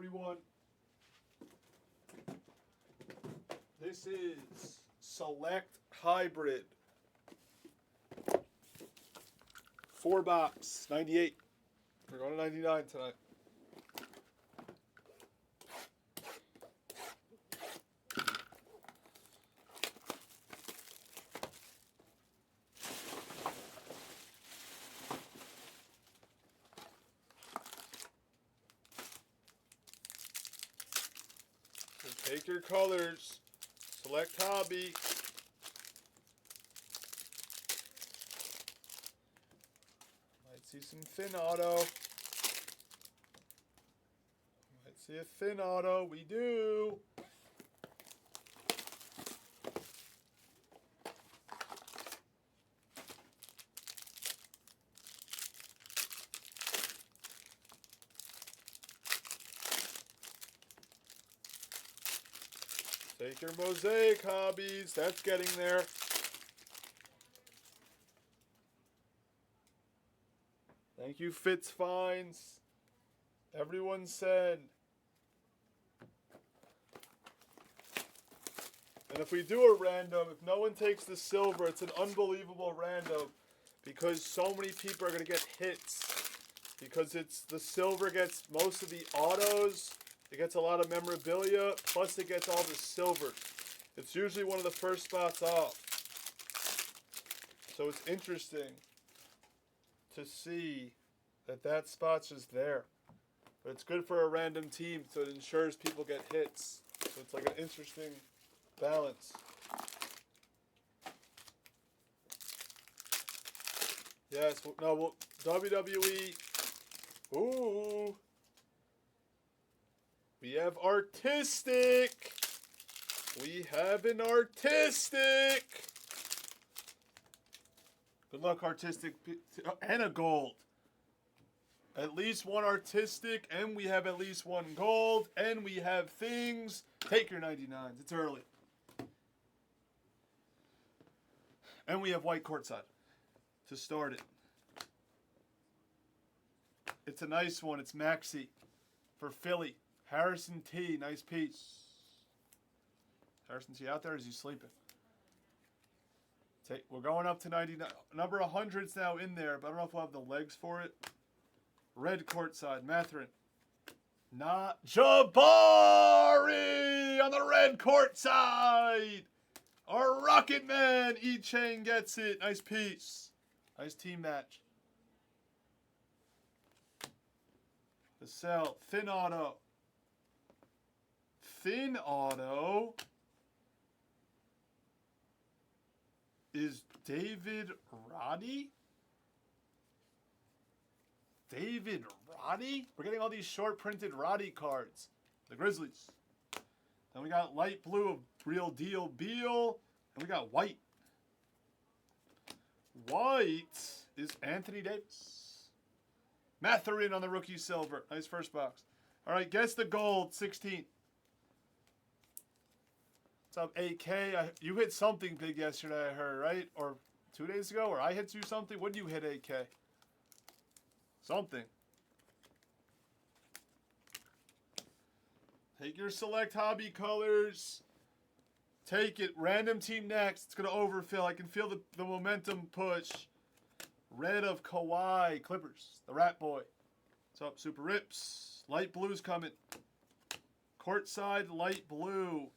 everyone. This is Select Hybrid. 4-box, 98. We're going to 99 tonight. So take your colors. Select hobby. Might see some thin auto. Might see a thin auto. We do. Take your mosaic hobbies. That's getting there. Thank you, Fitz Finds. Everyone said. And if we do a random, if no one takes the silver, it's an unbelievable random because so many people are going to get hits because it's the silver gets most of the autos. It gets a lot of memorabilia, plus it gets all the silver. It's usually one of the first spots off. So it's interesting to see that spot's just there. But it's good for a random team, so it ensures people get hits. So it's like an interesting balance. Yes, no, WWE. Ooh. We have artistic. We have an artistic. Good luck, artistic. And a gold. At least one artistic, and we have at least one gold, and we have things. Take your 99s. It's early. And we have white courtside to start it. It's a nice one. It's Maxi for Philly. Harrison T, nice piece. Harrison T out there, or is he sleeping? We're going up to 99. Number 100's now in there, but I don't know if we'll have the legs for it. Red courtside, Matherin. Not Jabari on the red courtside. Our Rocket Man, E-Chain gets it. Nice piece. Nice team match. The sell, thin auto. Thin auto is David Roddy. David Roddy? We're getting all these short printed Roddy cards. The Grizzlies. Then we got light blue of Real Deal Beal. And we got white. White is Anthony Davis. Matherin on the rookie silver. Nice first box. All right, guess the gold, 16. What's up, AK? You hit something big yesterday, I heard, right? Or 2 days ago? Or I hit you something? When did you hit AK? Something. Take your select hobby colors. Take it. Random team next. It's going to overfill. I can feel the momentum push. Red of Kawhi. Clippers. The Rat Boy. What's up, Super Rips? Light blue's coming. Courtside light blue.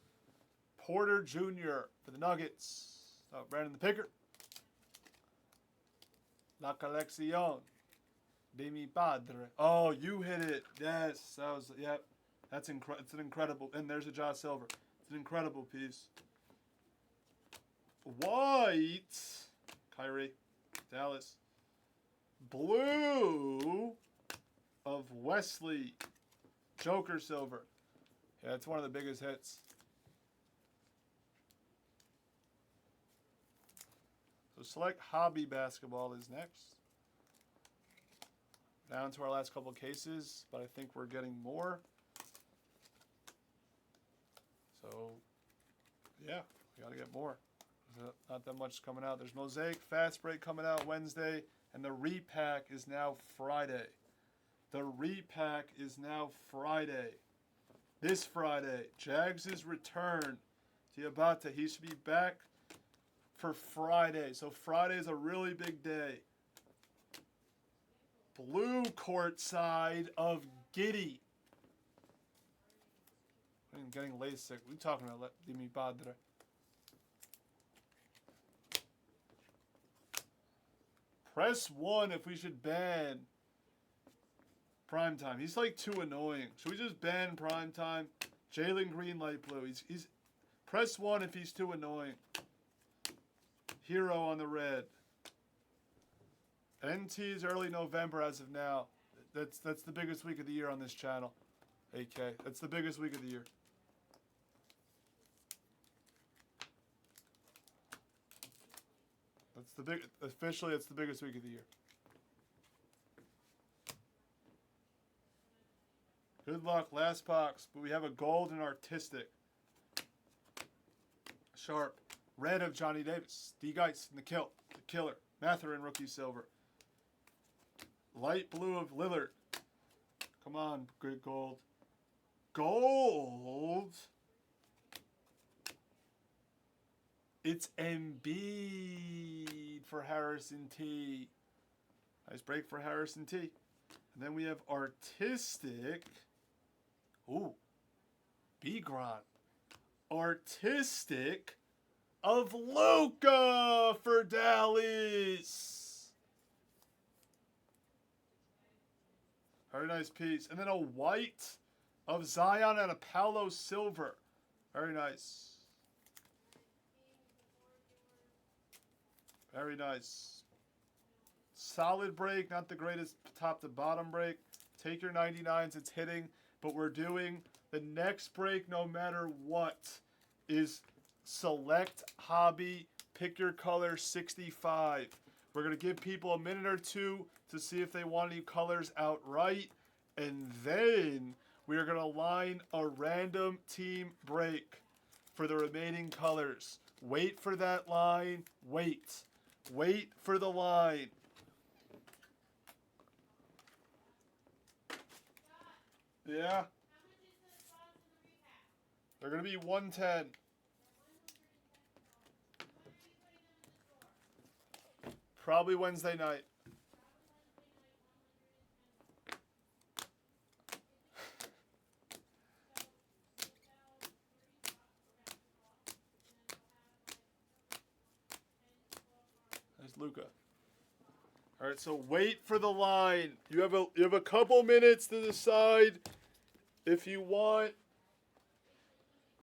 Porter Jr. for the Nuggets. Oh, Brandon the Picker. La Colección de mi Padre. Oh, you hit it. Yes, that was, yep. That's it's an incredible, and there's a Josh Silver. It's an incredible piece. White. Kyrie. Dallas. Blue of Wesley. Joker Silver. Yeah, it's one of the biggest hits. So select hobby basketball is next. Down to our last couple cases, but I think we're getting more. So, yeah, we got to get more. There's not that much coming out. There's Mosaic Fast Break coming out Wednesday, and the repack is now Friday. The repack is now Friday. this Friday. Jags' return. Diabate, he should be back for Friday. So Friday is a really big day. Blue court side of Giddy. I'm getting LASIK. What are you talking about? Dimi Badre. Press 1 if we should ban Primetime. He's like too annoying. Should we just ban Primetime? Jalen Green, light blue. He's press 1 if he's too annoying. Hero on the red. NT's early November as of now. That's the biggest week of the year on this channel. AK. That's the biggest week of the year. Officially it's the biggest week of the year. Good luck, last box. But we have a gold and artistic. Sharp. Red of Johnny Davis. D Geis in the killer. Matherin rookie silver. Light blue of Lillard. Come on, good gold. Gold. It's Embiid for Harrison T. Nice break for Harrison T. And then we have artistic. Ooh. Bigron. Artistic of Luka for Dallas. Very nice piece. And then a white of Zion and a Paolo silver. Very nice. Very nice. Solid break, not the greatest top to bottom break. Take your 99s, it's hitting. But we're doing the next break no matter what is Select Hobby Pick Your Color 65. We're going to give people a minute or two to see if they want any colors outright. And then we are going to line a random team break for the remaining colors. Wait for that line. Wait. Wait for the line. Yeah. They're going to be 110. Probably Wednesday night. There's Luka. All right, so wait for the line. You have a couple minutes to decide if you want